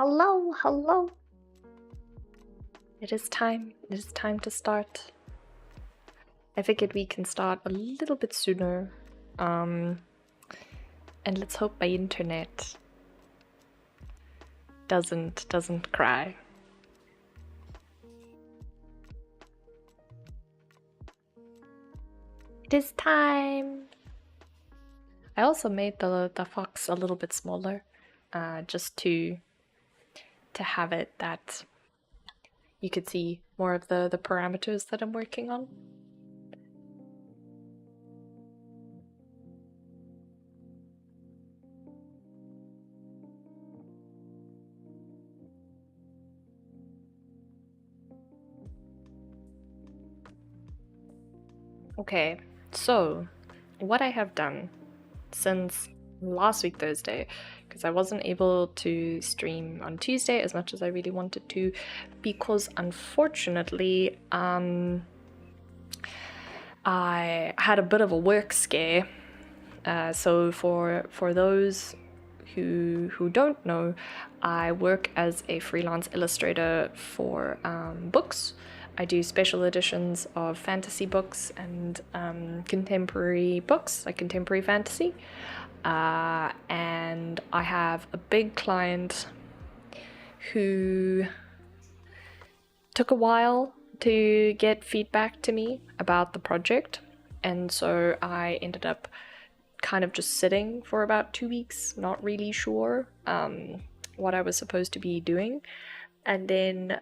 Hello, hello. It is time. It is time to start. I figured we can start a little bit sooner. And let's hope my internet doesn't cry. It is time. I also made the fox a little bit smaller, just to have it that you could see more of the parameters that I'm working on. Okay, so what I have done since last week Thursday, because I wasn't able to stream on Tuesday as much as I really wanted to, because unfortunately I had a bit of a work scare. So for those who don't know, I work as a freelance illustrator for books. I do special editions of fantasy books and contemporary books, like contemporary fantasy. And I have a big client who took a while to get feedback to me about the project. And so I ended up kind of just sitting for about 2 weeks, not really sure what I was supposed to be doing. And then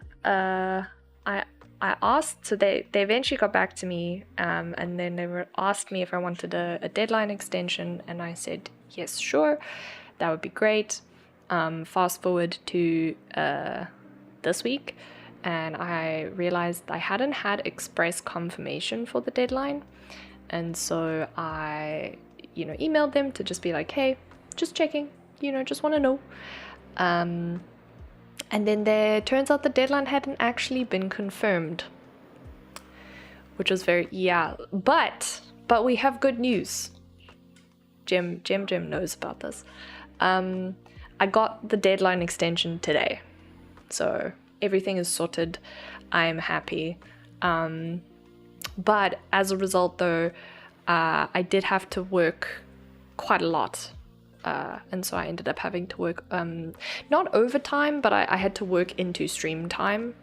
I asked, so they eventually got back to me, and then they asked me if I wanted a deadline extension, and I said yes, sure, that would be great. Fast forward to this week, and I realized I hadn't had express confirmation for the deadline, and so I emailed them to just be like, hey, just checking, just want to know. And then there turns out the deadline hadn't actually been confirmed, which was but we have good news. Jim knows about this. I got the deadline extension today, so everything is sorted. I'm happy. But as a result, though, I did have to work quite a lot. And so I ended up having to work, not overtime, but I had to work into stream time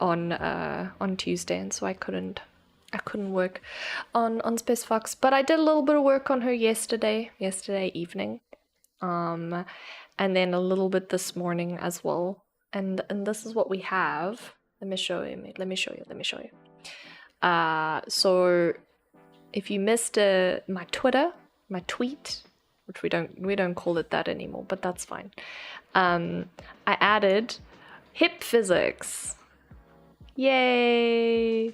on Tuesday, and so I couldn't work on Space Fox. But I did a little bit of work on her yesterday evening, and then a little bit this morning as well. And this is what we have. Let me show you. So if you missed my tweet, which we don't call it that anymore, but that's fine. I added hip physics. Yay!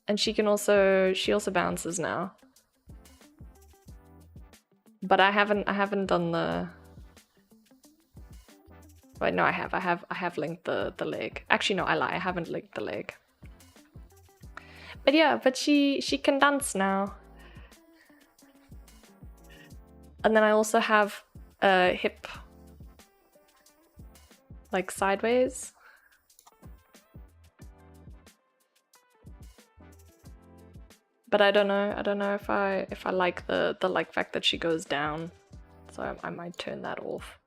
And she also bounces now. But I haven't done the. Wait, no, I have linked the leg. Actually, no, I lie. I haven't linked the leg. But yeah, she can dance now. And then I also have a hip, like sideways. But I don't know if I like the fact that she goes down. So I might turn that off.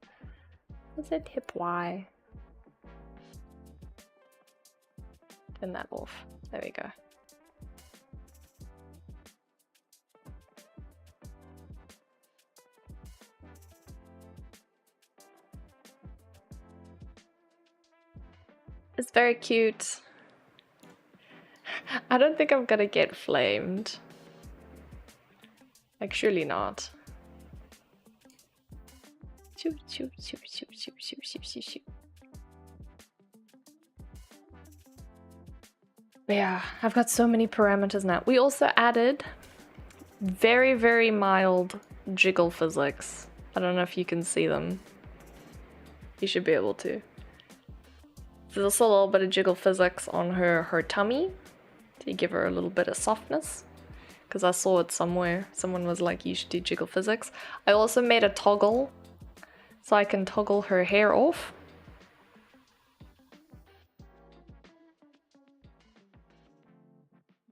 Is it hip Y? Turn that off. There we go. It's very cute. I don't think I'm gonna get flamed. Like, surely not. Shoot. Yeah, I've got so many parameters now. We also added very, very mild jiggle physics. I don't know if you can see them. You should be able to. There's also a little bit of jiggle physics on her tummy to give her a little bit of softness, because I saw it somewhere. Someone was like, you should do jiggle physics. I also made a toggle so I can toggle her hair off.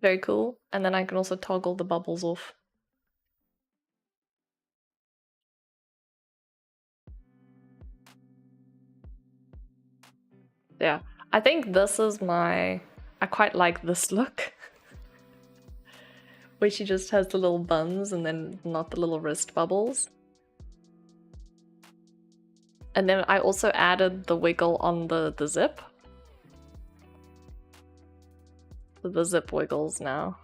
Very cool. And then I can also toggle the bubbles off. Yeah, I think this is I quite like this look. Where she just has the little buns and then not the little wrist bubbles. And then I also added the wiggle on the zip. So the zip wiggles now.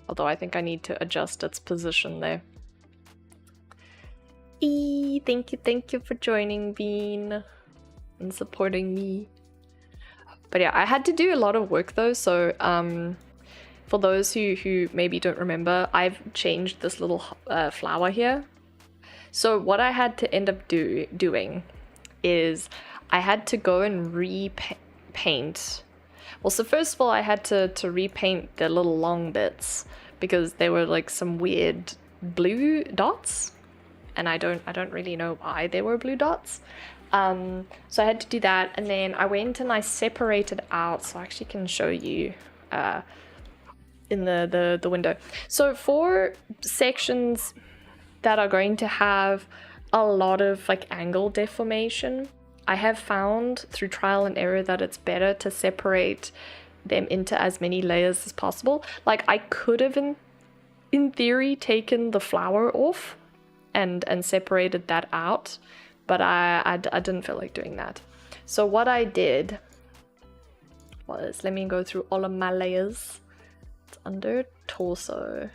Although I think I need to adjust its position there. Thank you for joining, Bean, and supporting me. But yeah, I had to do a lot of work though, so for those who maybe don't remember, I've changed this little flower here. So what I had to end up doing is I had to go and repaint. Well, so first of all, I had to repaint the little long bits because they were like some weird blue dots, and I don't really know why they were blue dots. So I had to do that, and then I went and I separated out, so I actually can show you in the window. So for sections that are going to have a lot of like angle deformation, I have found through trial and error that it's better to separate them into as many layers as possible. Like I could have in theory taken the flower off and separated that out, but I didn't feel like doing that. So what I did was, let me go through all of my layers. It's under torso.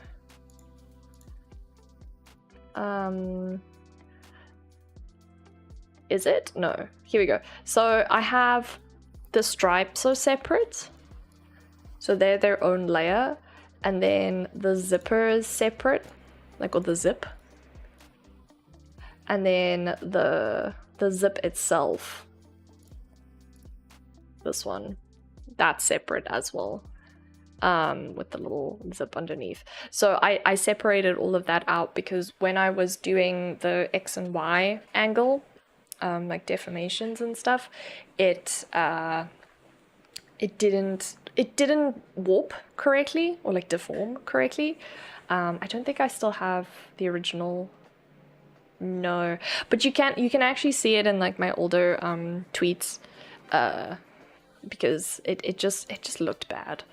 Is it? No. Here we go. So I have the stripes are separate. So they're their own layer. And then the zipper is separate, like, or the zip. And then the zip itself, this one, that's separate as well, with the little zip underneath. So I separated all of that out because when I was doing the X and Y angle, like deformations and stuff, it didn't warp correctly or like deform correctly. I don't think I still have the original. No, but you can actually see it in like my older tweets, because it just looked bad.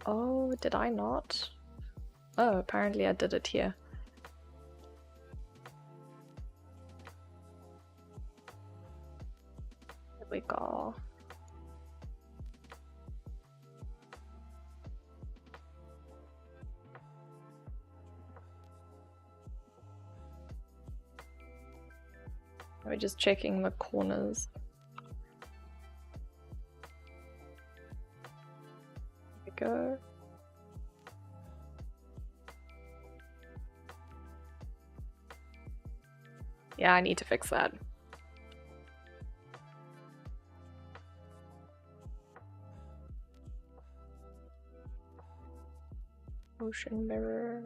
Oh, did I not? Oh, apparently I did it here. There we go. We're just checking the corners. There we go. Yeah, I need to fix that. Motion mirror.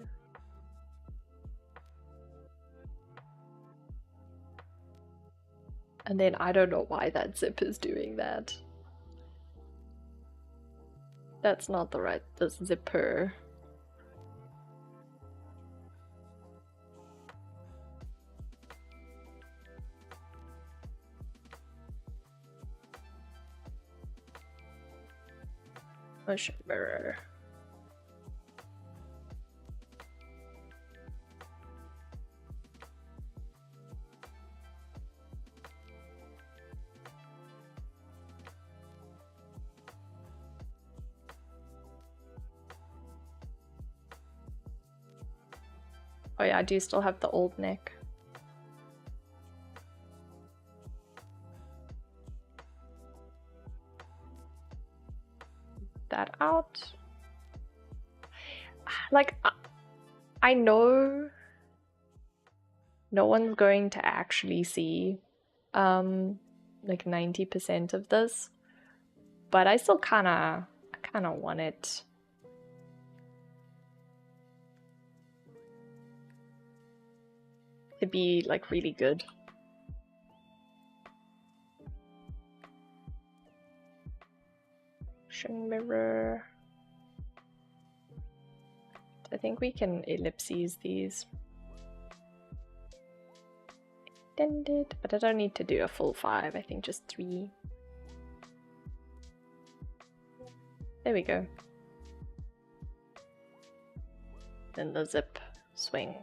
And then I don't know why that zip is doing that. That's not the zipper. Motion mirror. Oh yeah, I do still have the old neck. That out. Like, I know no one's going to actually see like 90% of this, but I still kinda want it to be like really good. Mirror. I think we can ellipses these. Extended, but I don't need to do a full 5, I think just 3. There we go. Then the zip swing,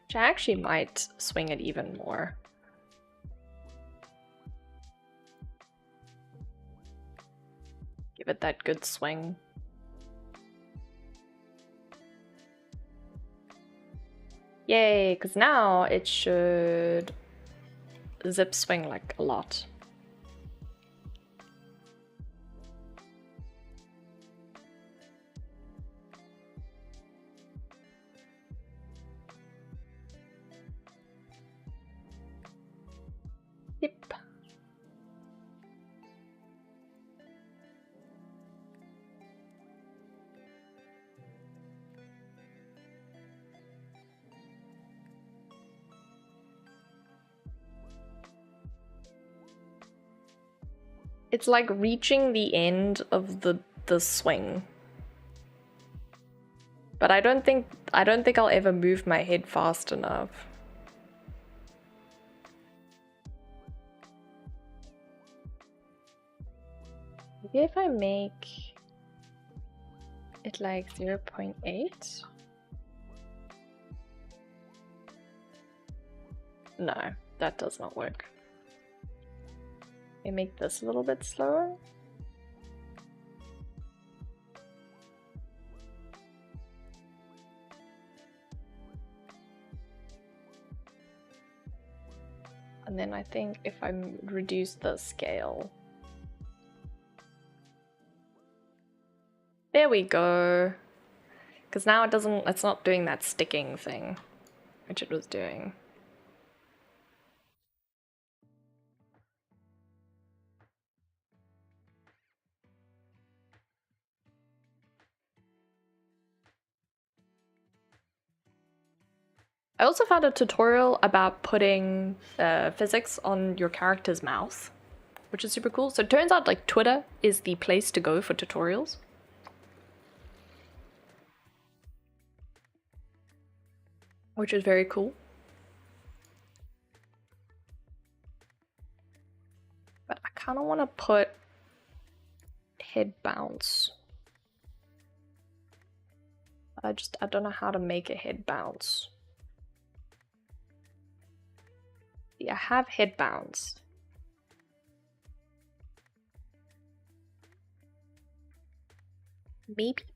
which I actually might swing it even more. Give it that good swing. Yay, because now it should zip swing like a lot. Yep. It's like reaching the end of the swing. But I don't think I'll ever move my head fast enough. Maybe if I make it like 0.8? No, that does not work. I make this a little bit slower. And then I think if I reduce the scale. There we go. Because now it's not doing that sticking thing, which it was doing. I also found a tutorial about putting physics on your character's mouth, which is super cool. So it turns out like Twitter is the place to go for tutorials. Which is very cool. But I kind of want to put head bounce. I don't know how to make a head bounce. I have head bounce.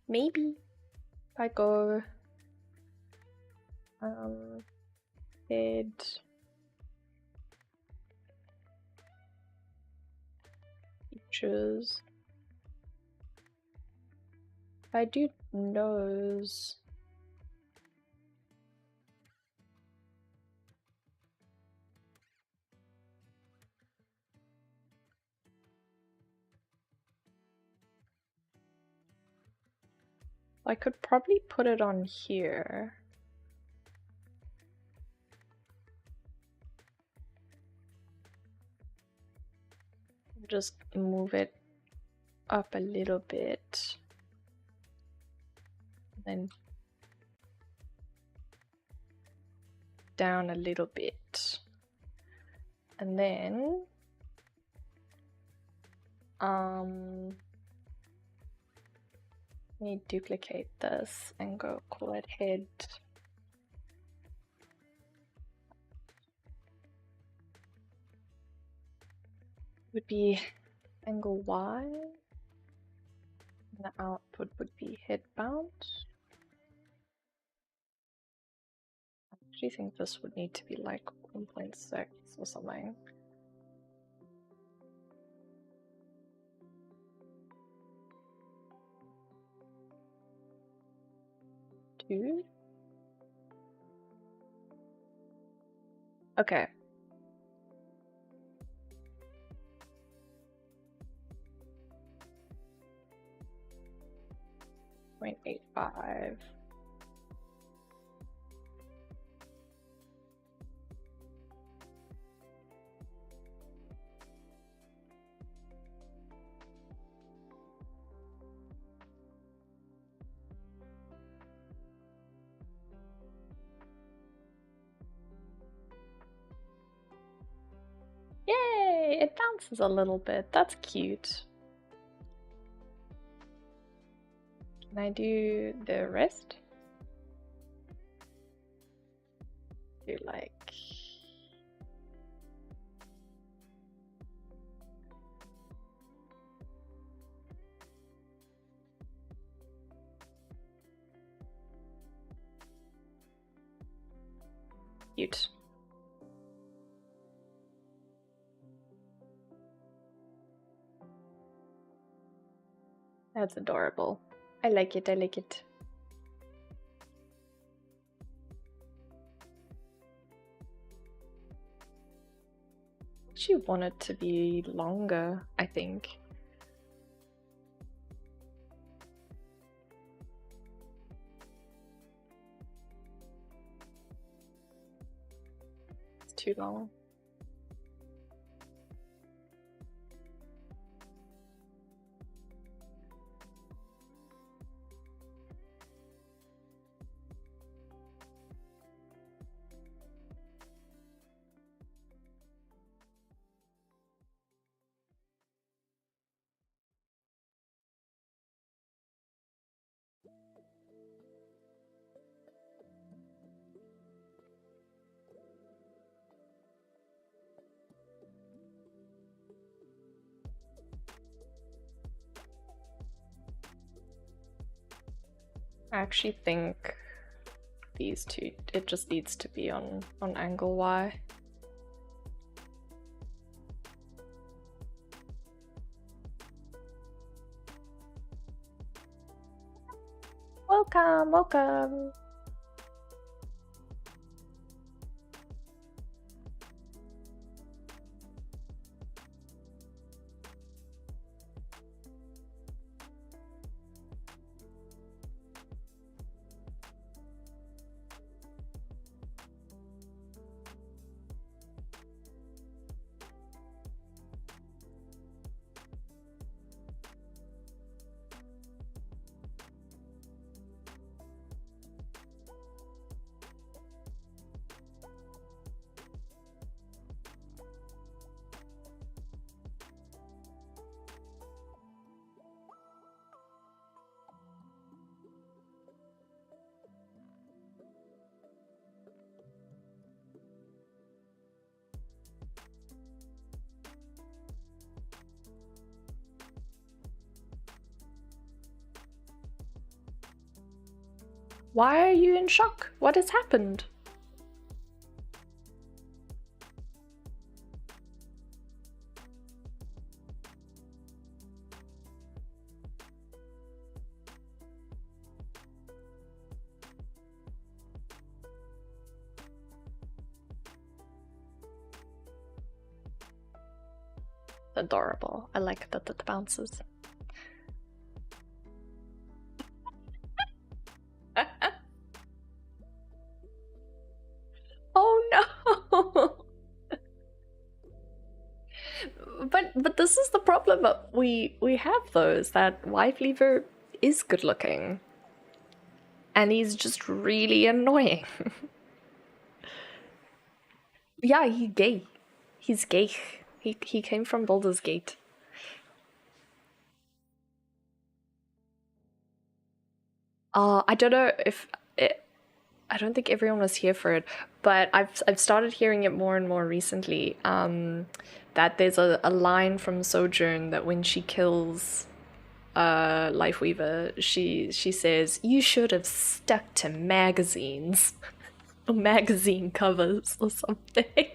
Maybe if I go head features. If I do nose. I could probably put it on here. Just move it up a little bit. Then down a little bit. And then let me duplicate this and go call it head. Would be angle Y. And the output would be head bounce. I actually think this would need to be like 1.6 or something. Okay. .85. it bounces a little bit. That's cute. Can I do the rest? Do like... Cute. That's adorable. I like it, I like it. She wanted to be longer, I think. It's too long. I actually think these two, it just needs to be on angle Y. Welcome, welcome. Why are you in shock? What has happened? Adorable. I like that it bounces. Oh no! But this is the problem. We have those, that Wifelever is good looking. And he's just really annoying. Yeah, he's gay. He's gay. He came from Baldur's Gate. I don't know if I don't think everyone was here for it, but I've started hearing it more and more recently. That there's a line from Sojourn that when she kills Lifeweaver, she says, "You should have stuck to magazines." Or magazine covers or something.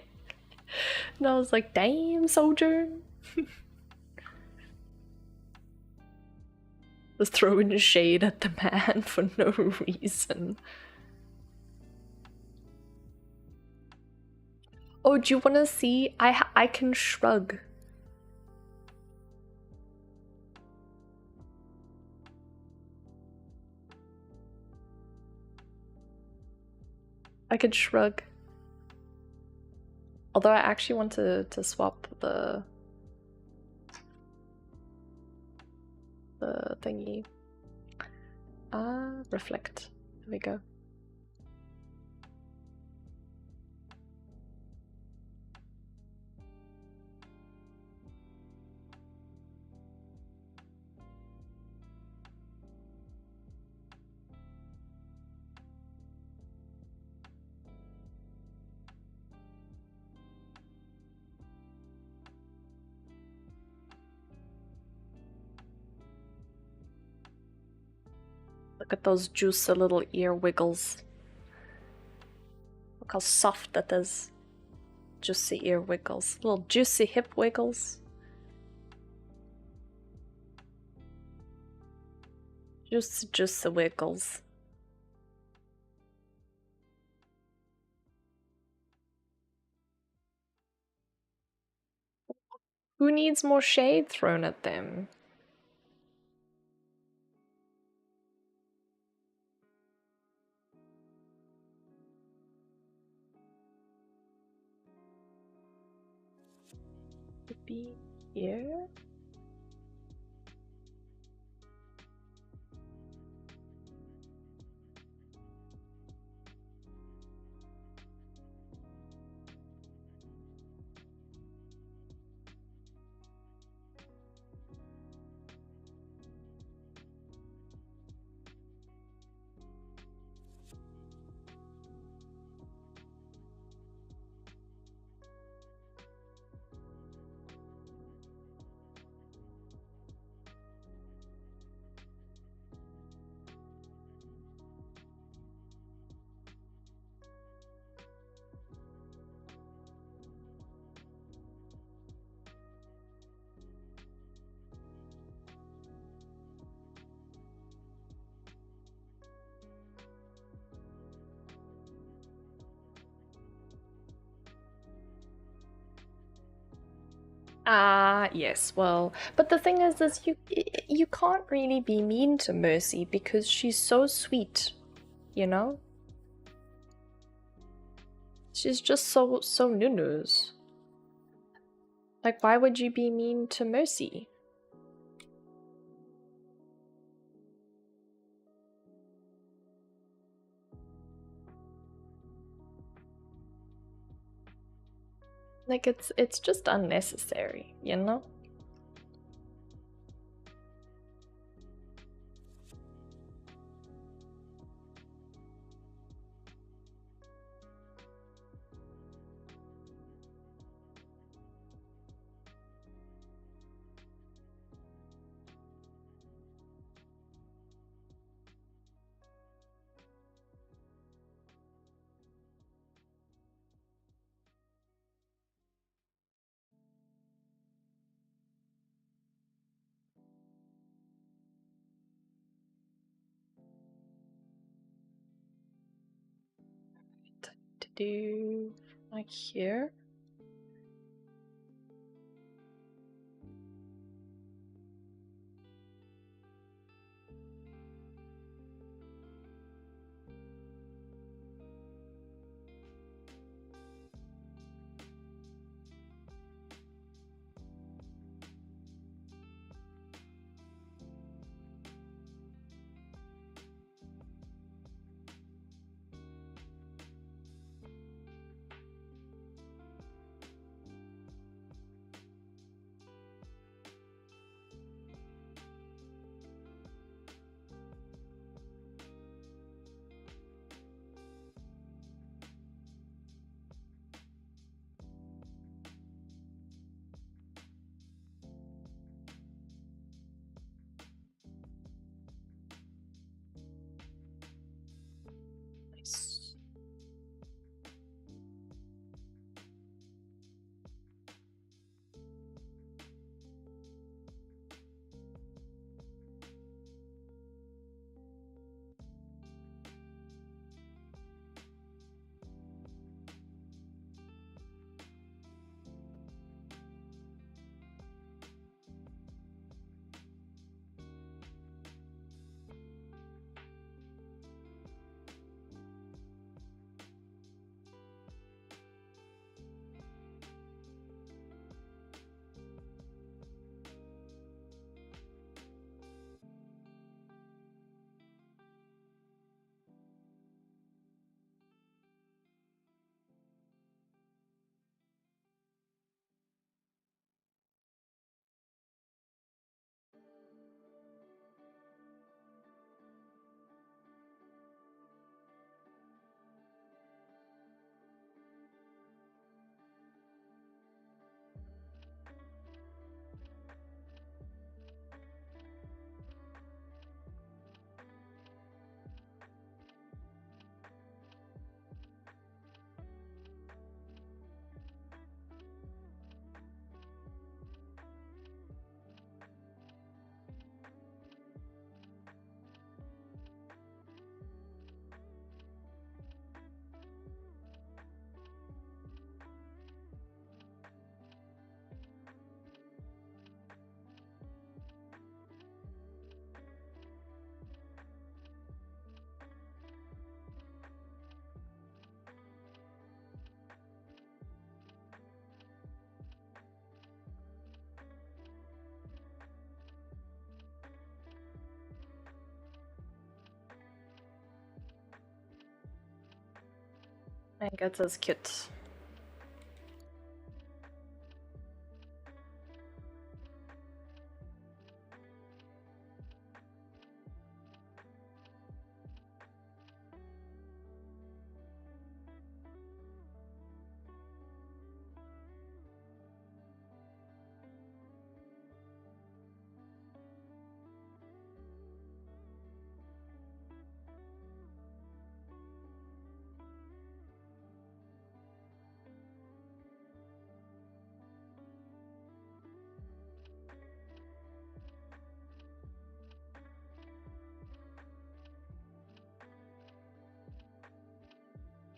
And I was like, damn, Sojourn. Was throwing shade at the man for no reason. Oh, do you want to see? I can shrug. I could shrug. Although I actually want to swap the thingy. Reflect. There we go. Look at those juicy little ear wiggles. Look how soft that is. Juicy ear wiggles. Little juicy hip wiggles. Juicy wiggles. Who needs more shade thrown at them? Be here. Yes, well, but the thing is you can't really be mean to Mercy because she's so sweet, you know? She's just so Nunu's. Like, why would you be mean to Mercy? Like, it's just unnecessary, you know? To do like here. I think it says cute.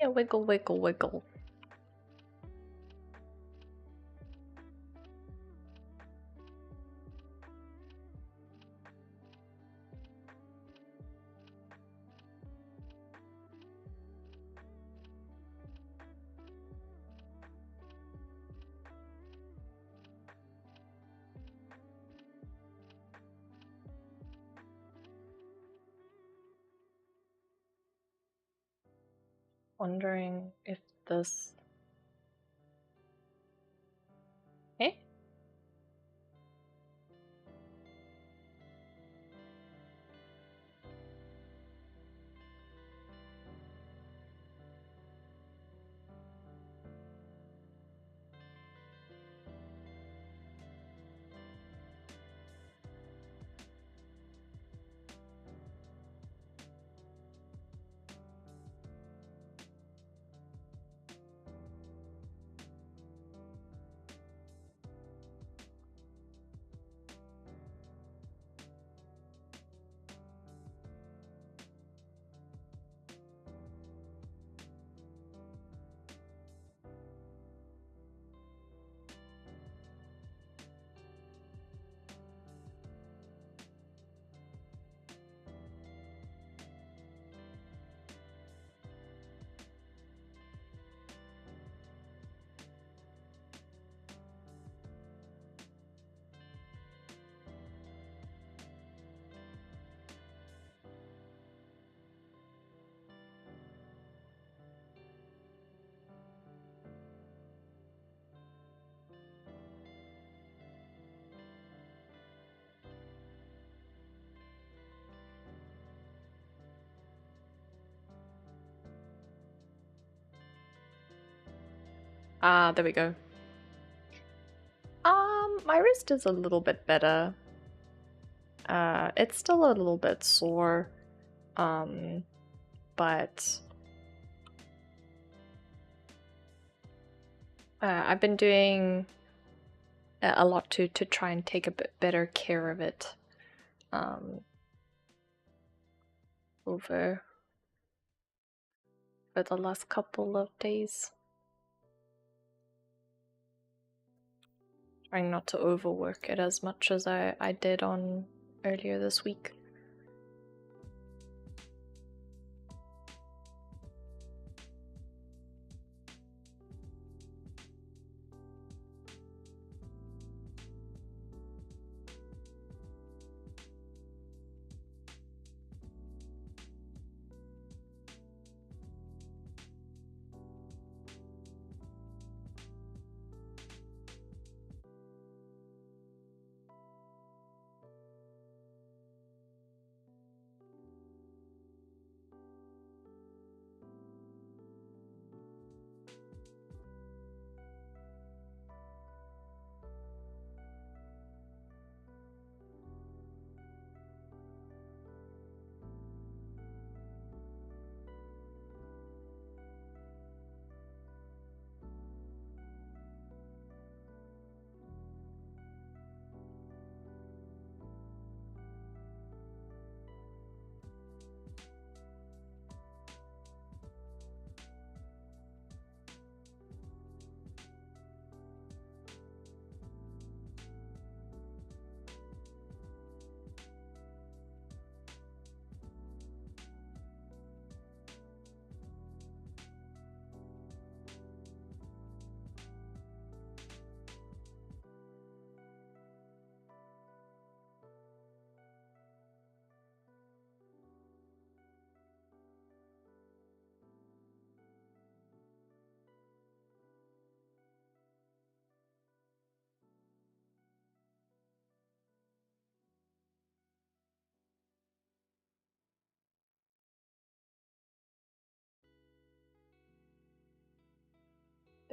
Yeah, wiggle, wiggle, wiggle. Wondering if this... Eh? Ah, there we go. My wrist is a little bit better. It's still a little bit sore. But I've been doing a lot to try and take a bit better care of it. Over the last couple of days. Trying not to overwork it as much as I did on earlier this week.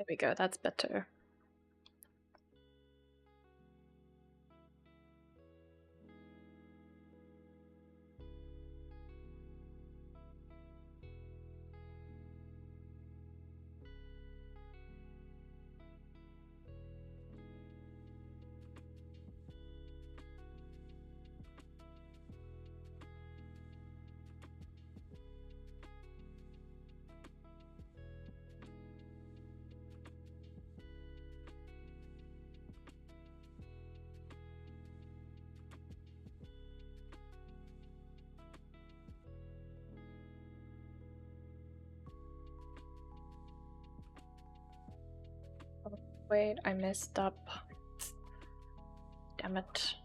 There we go, that's better. Wait, I messed up. Damn it.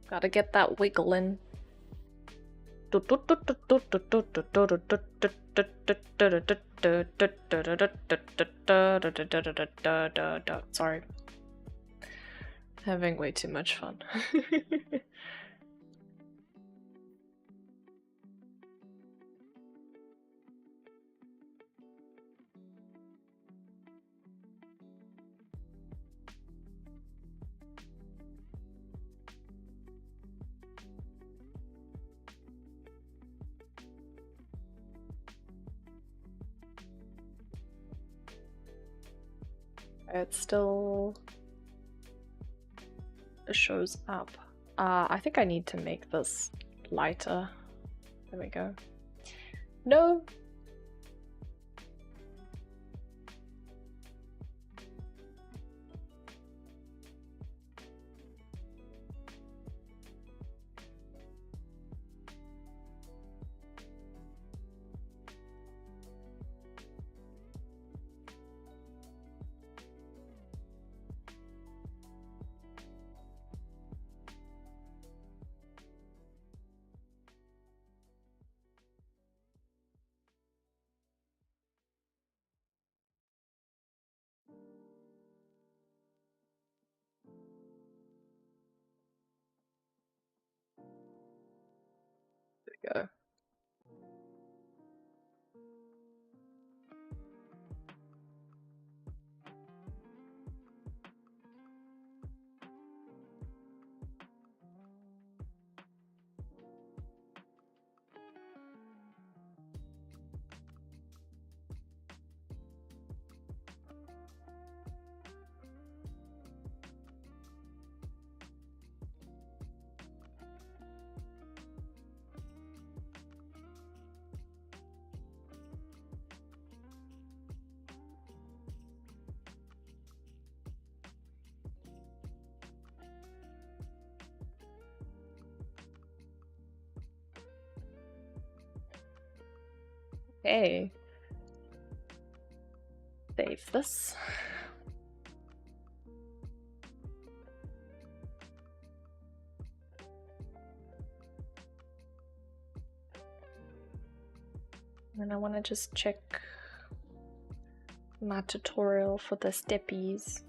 Gotta get that wiggle in. Sorry. Having way too much fun. It still shows up. I think I need to make this lighter. There we go. No! Go. Okay. Save this. And I want to just check my tutorial for the steppies.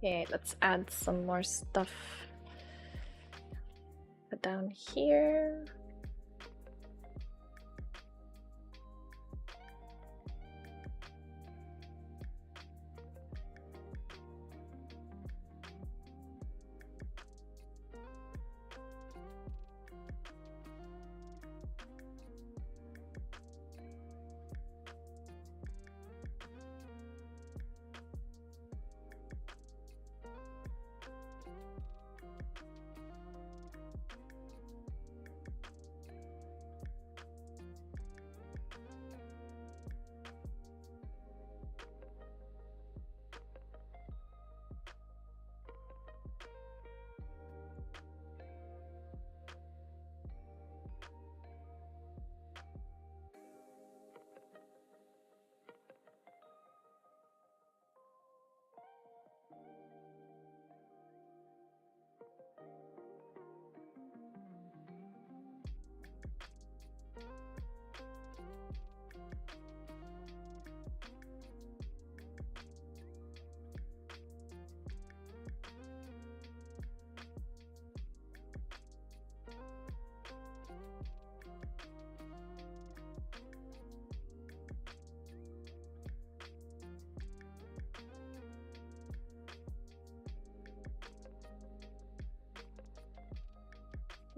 Okay, let's add some more stuff down here.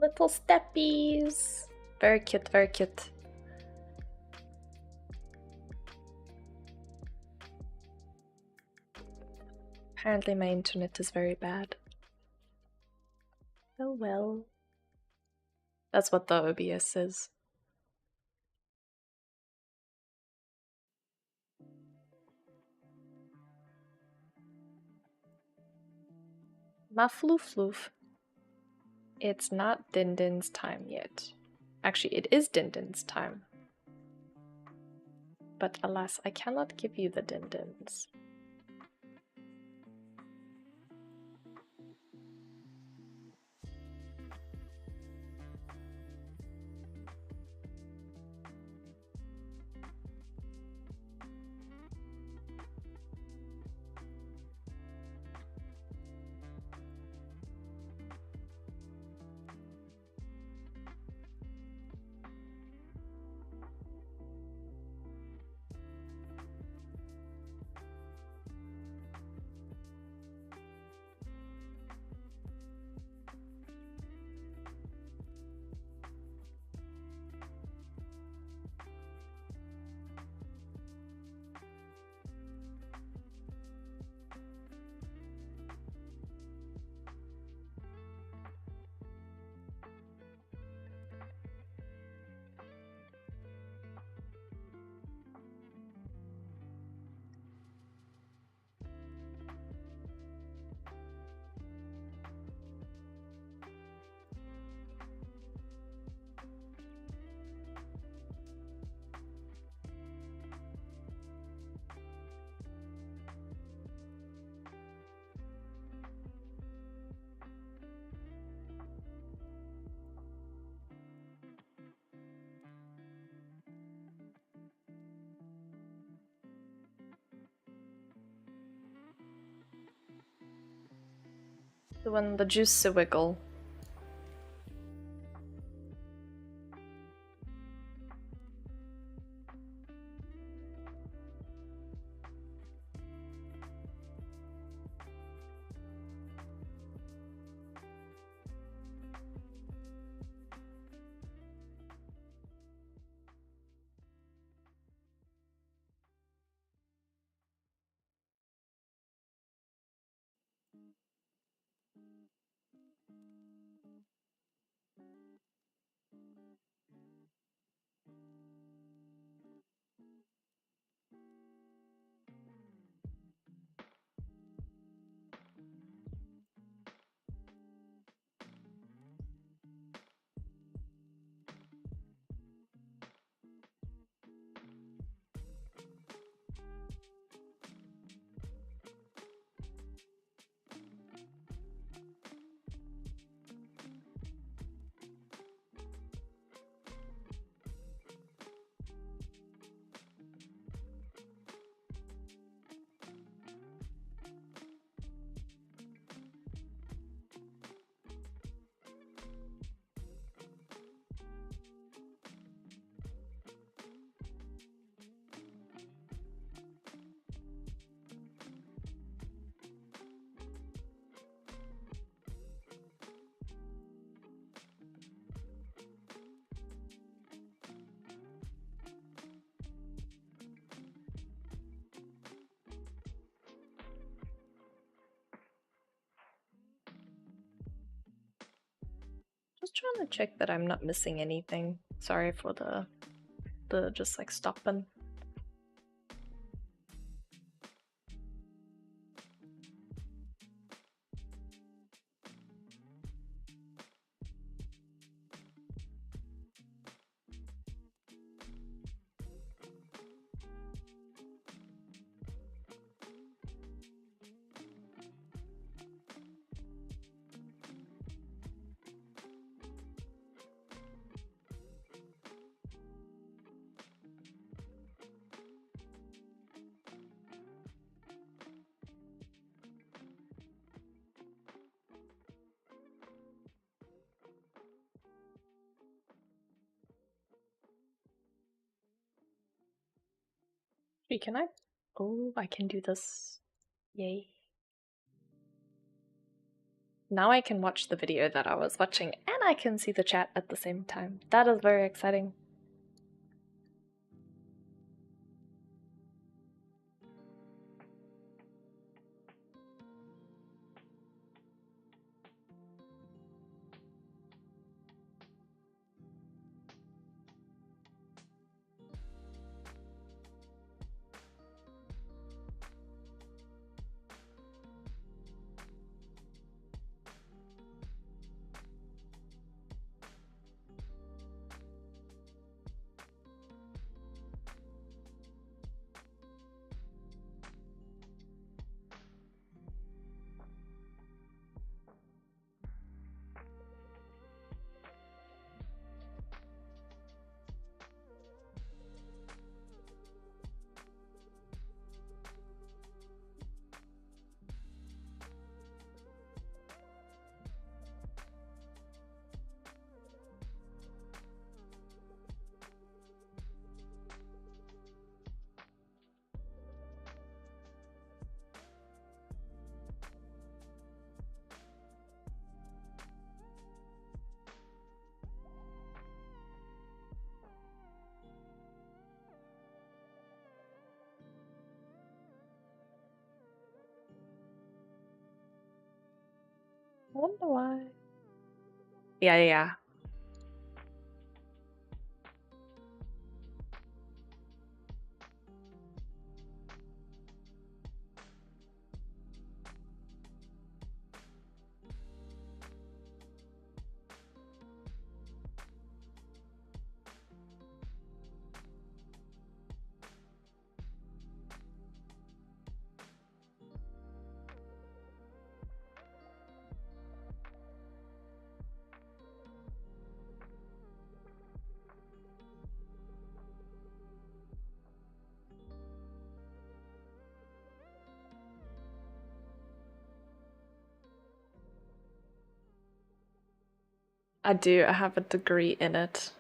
Little steppies. Very cute, very cute. Apparently my internet is very bad. Oh well. That's what the OBS says. Ma floof floof. It's not Dindin's time yet. Actually, it is Dindin's time. But alas, I cannot give you the Dindins. The one, the juice wiggle. Just trying to check that I'm not missing anything. Sorry for the just like stopping. Wait, can I? Oh, I can do this. Yay. Now I can watch the video that I was watching and I can see the chat at the same time. That is very exciting. I wonder why. Yeah. I do. I have a degree in it.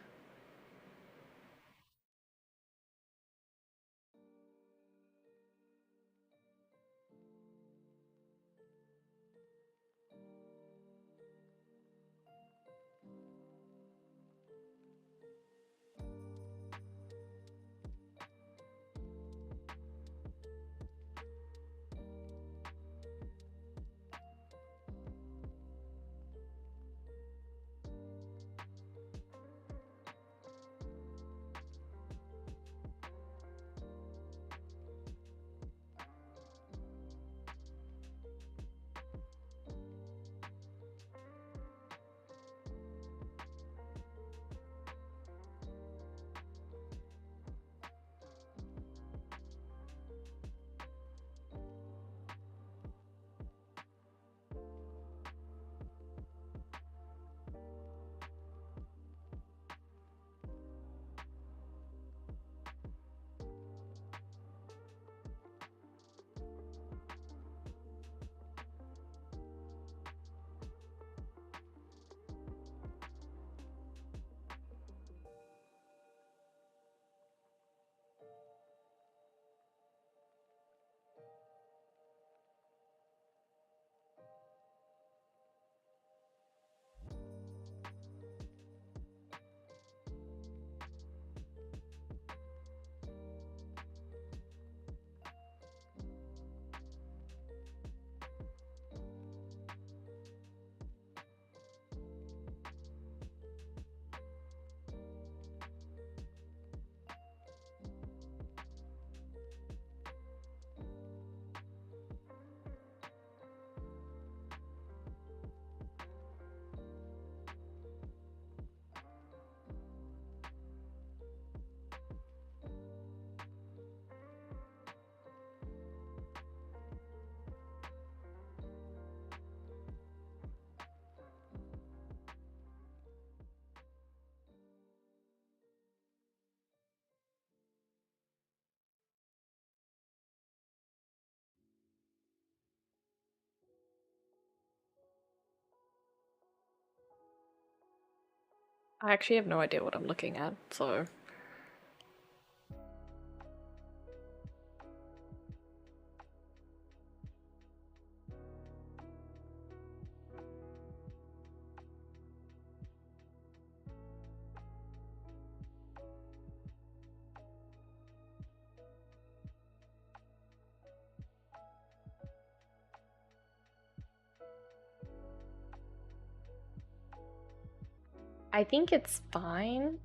I actually have no idea what I'm looking at, so I think it's fine.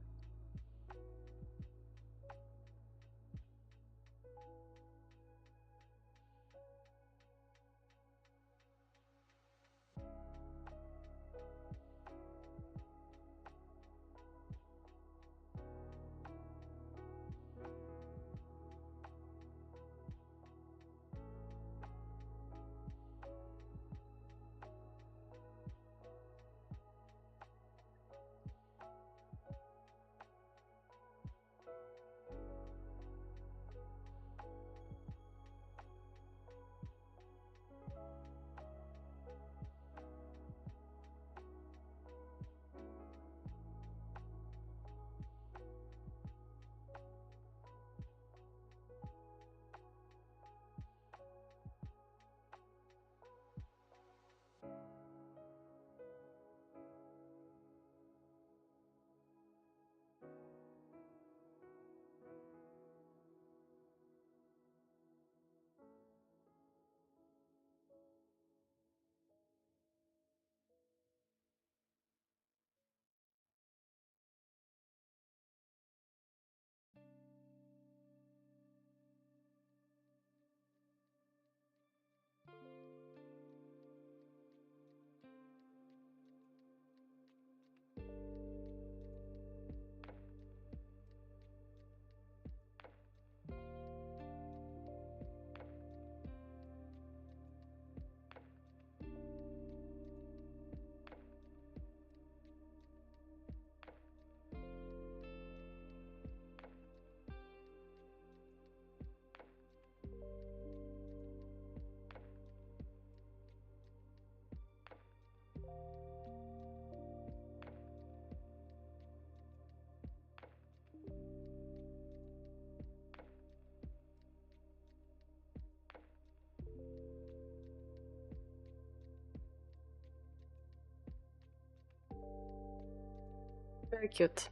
Very cute.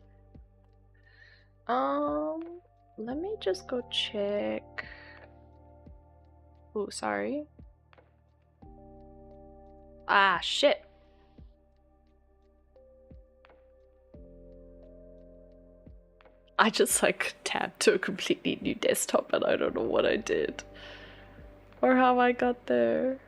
Um, Let me just go check. Oh, sorry. Ah, shit. I just like tabbed to a completely new desktop and I don't know what I did. Or how I got there.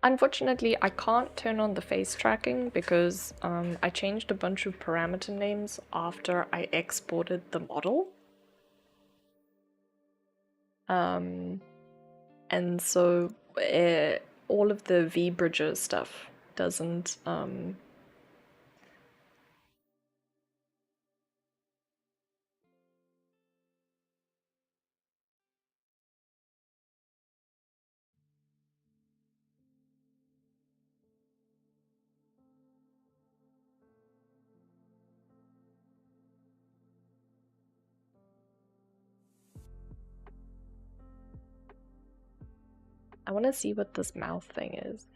Unfortunately, I can't turn on the face tracking because I changed a bunch of parameter names after I exported the model. And so all of the VBridger stuff doesn't. I want to see what this mouth thing is.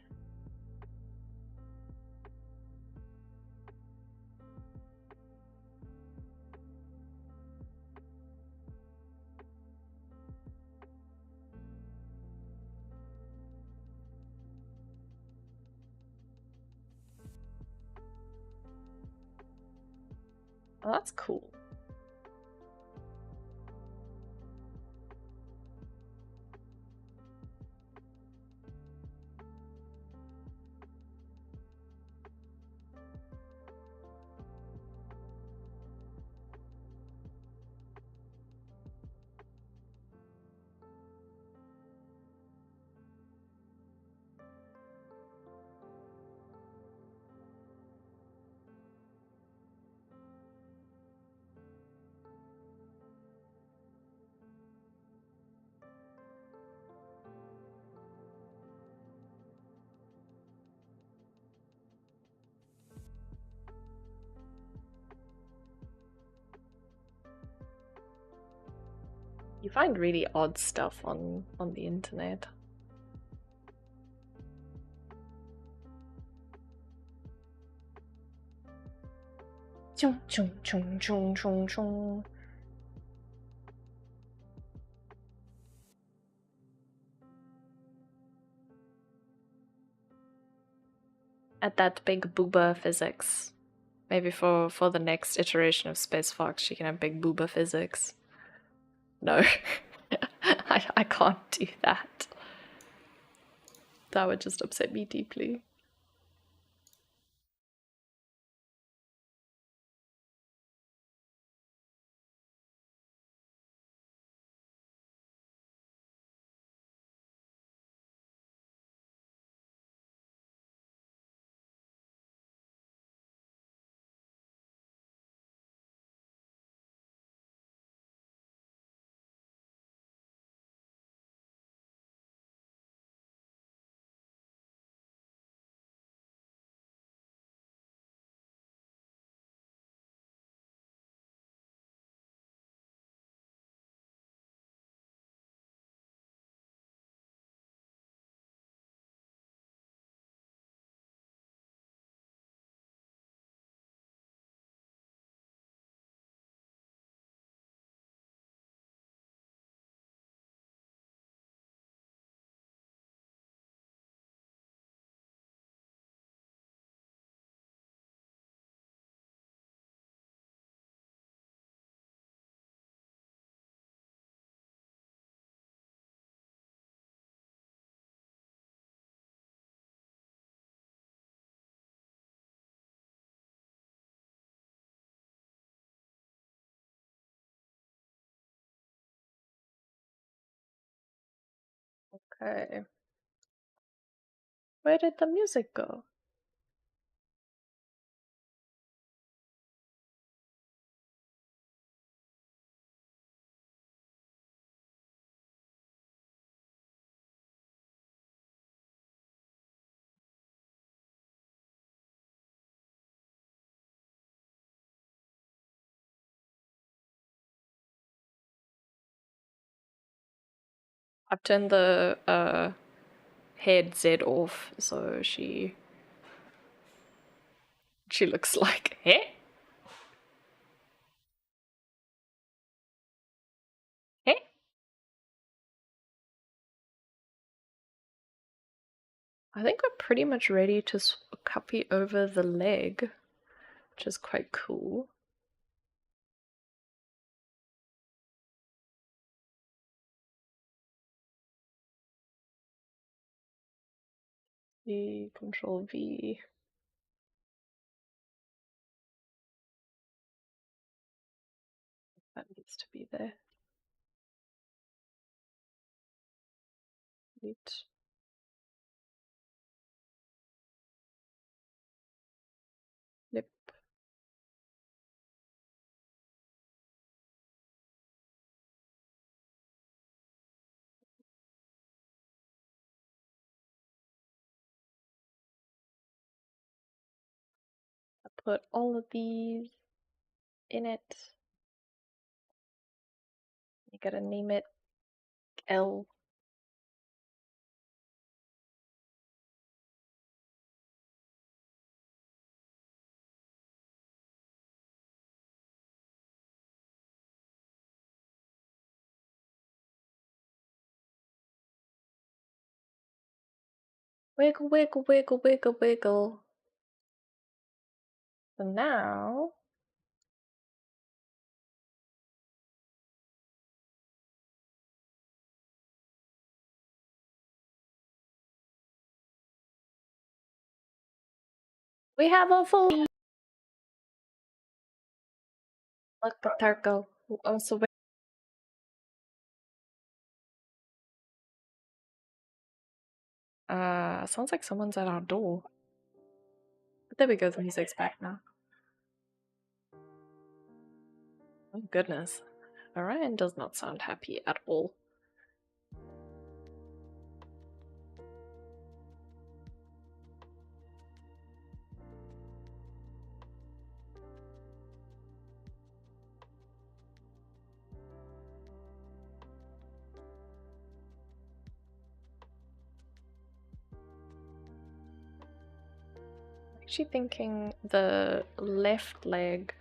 Oh, that's cool. You find really odd stuff on the internet. Chung chung chung chung chung chung. At that big booba physics. Maybe for the next iteration of Space Fox, she can have big booba physics. No, I can't do that. That would just upset me deeply. Okay. Where did the music go? I've turned the head Z off, so she looks like, hey? Hey? I think we're pretty much ready to copy over the leg, which is quite cool. Control V. That needs to be there. Delete. Yep. I put all of these in it. You gotta name it L. Wiggle, wiggle, wiggle, wiggle, wiggle. So now we have a full look at Tarko. Also, sounds like someone's at our door. But there we go, the music's back now. Oh goodness. Orion does not sound happy at all. Actually thinking the left leg,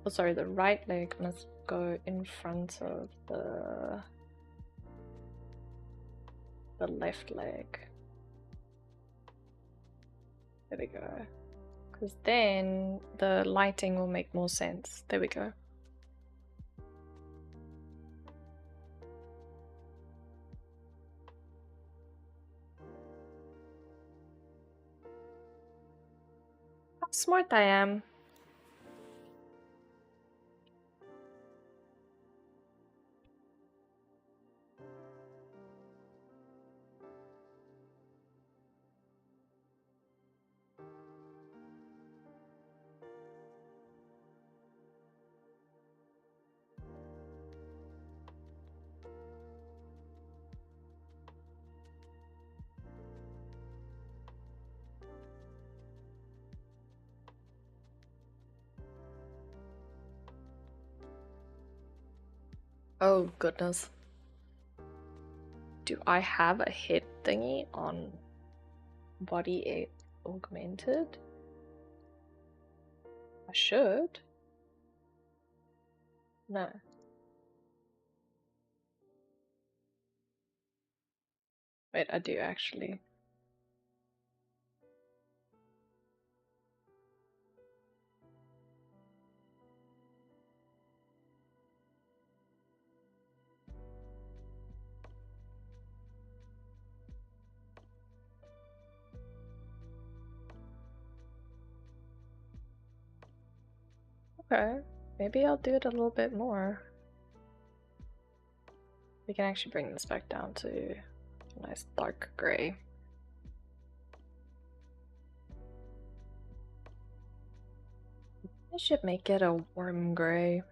oh sorry, the right leg must go in front of the left leg. There we go. Because then the lighting will make more sense. There we go. How smart I am. Oh goodness. Do I have a hit thingy on body augmented? I should. No. Wait, I do actually. Okay, maybe I'll do it a little bit more. We can actually bring this back down to a nice dark gray. I should make it a warm gray.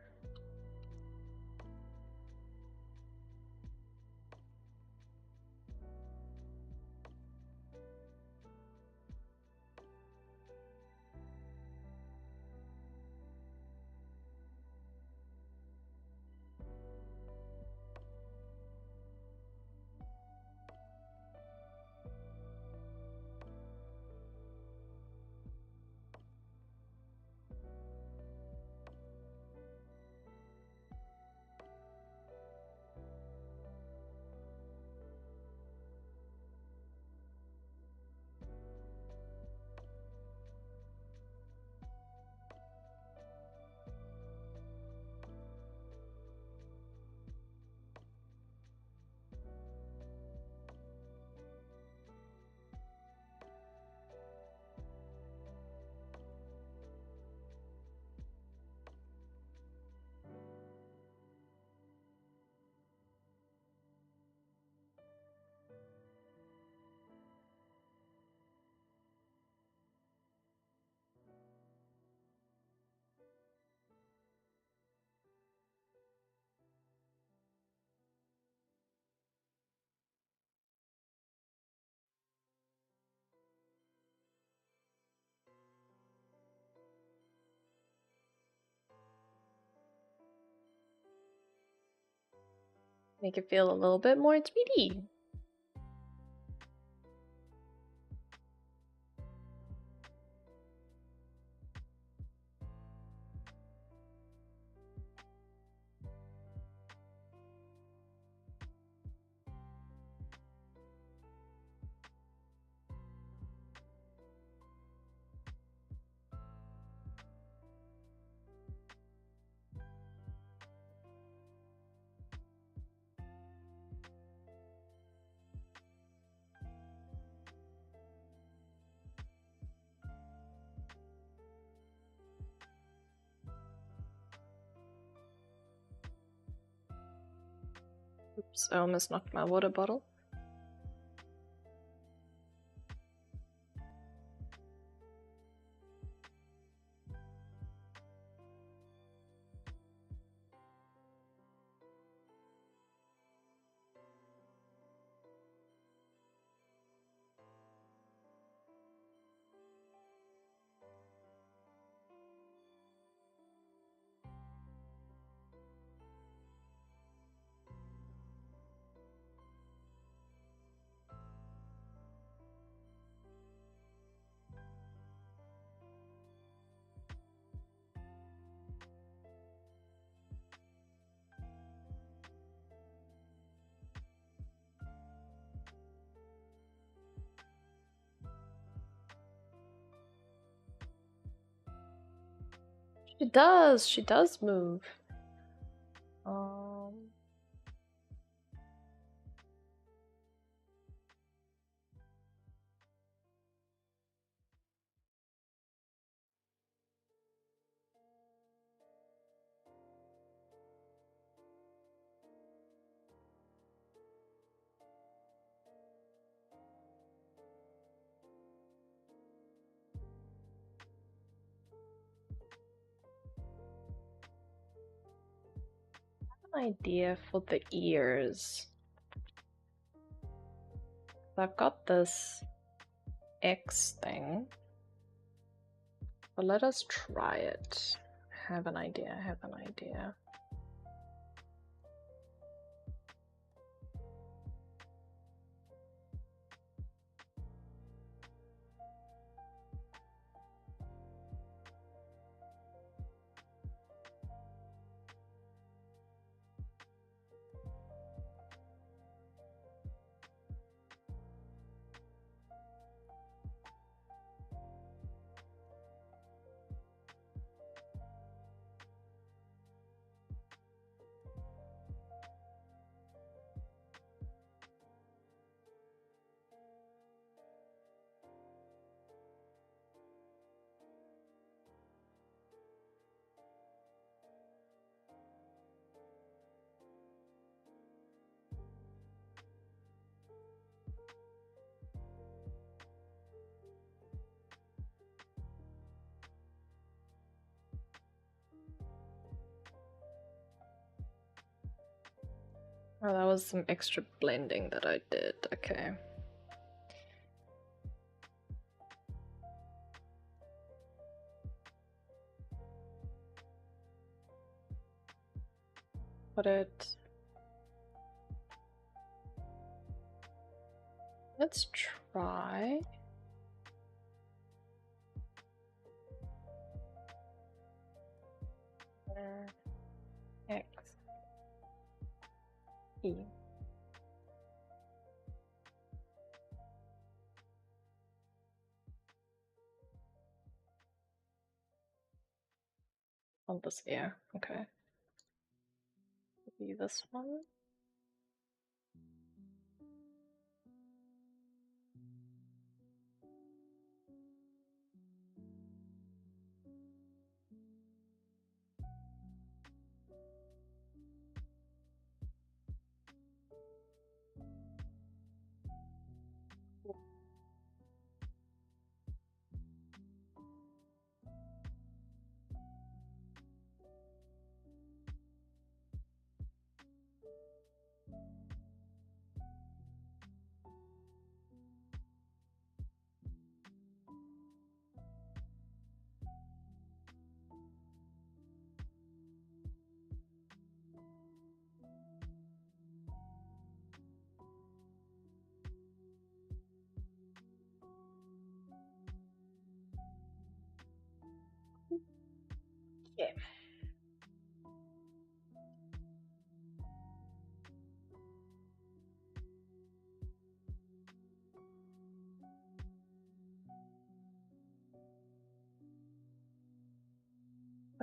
Make it feel a little bit more 3D. Oops, I almost knocked my water bottle. She does move. Idea for the ears. I've got this X thing, but let us try it. I have an idea. Oh, that was some extra blending that I did. Okay. Let's try. X E. On this ear, okay. Maybe this one.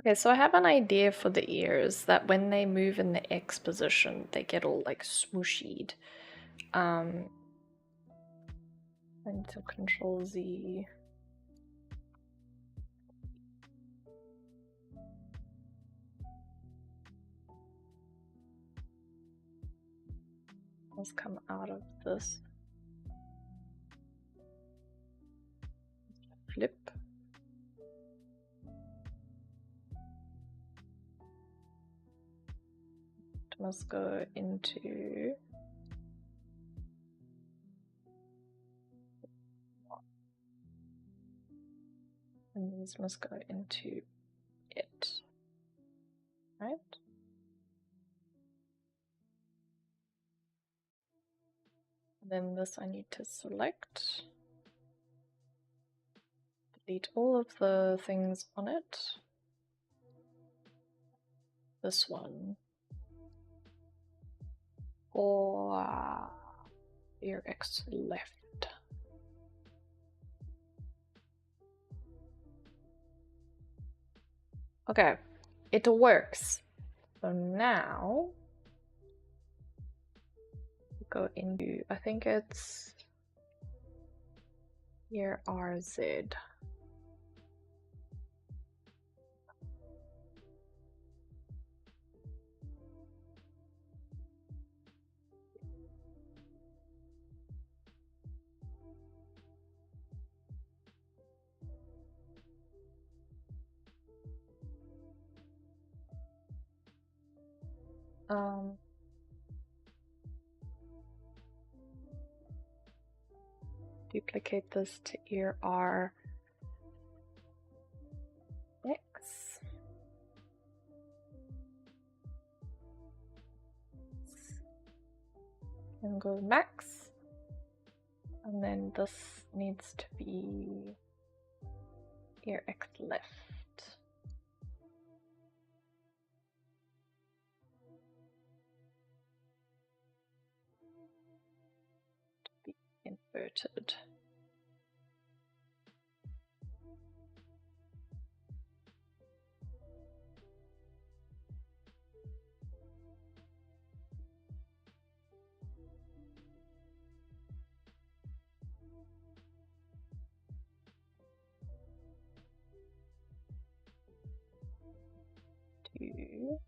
Okay, so I have an idea for the ears that when they move in the X position, they get all like swooshied. I need to Control Z. Let's come out of this. Flip. It must go into and this must go into it, right? And then this I need to select, delete all of the things on it. This one, or ear X left. Okay, it works. So now go into, I think it's here RZ. Duplicate this to ear R X. And go max. And then this needs to be ear X left. To be inverted. Two.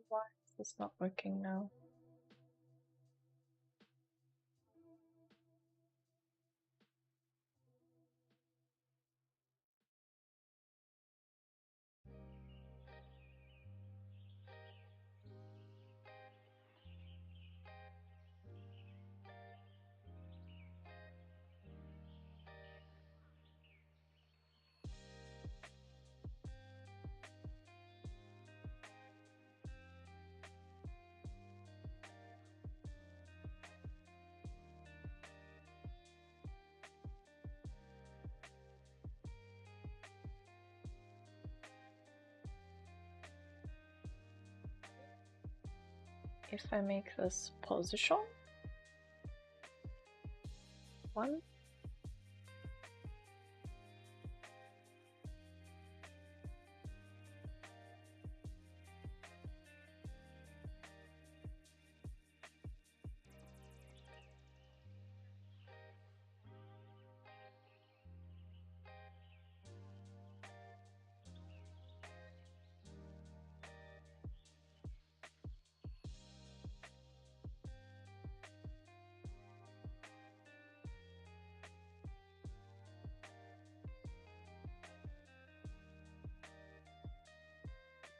Why is this not working now? If I make this position 1,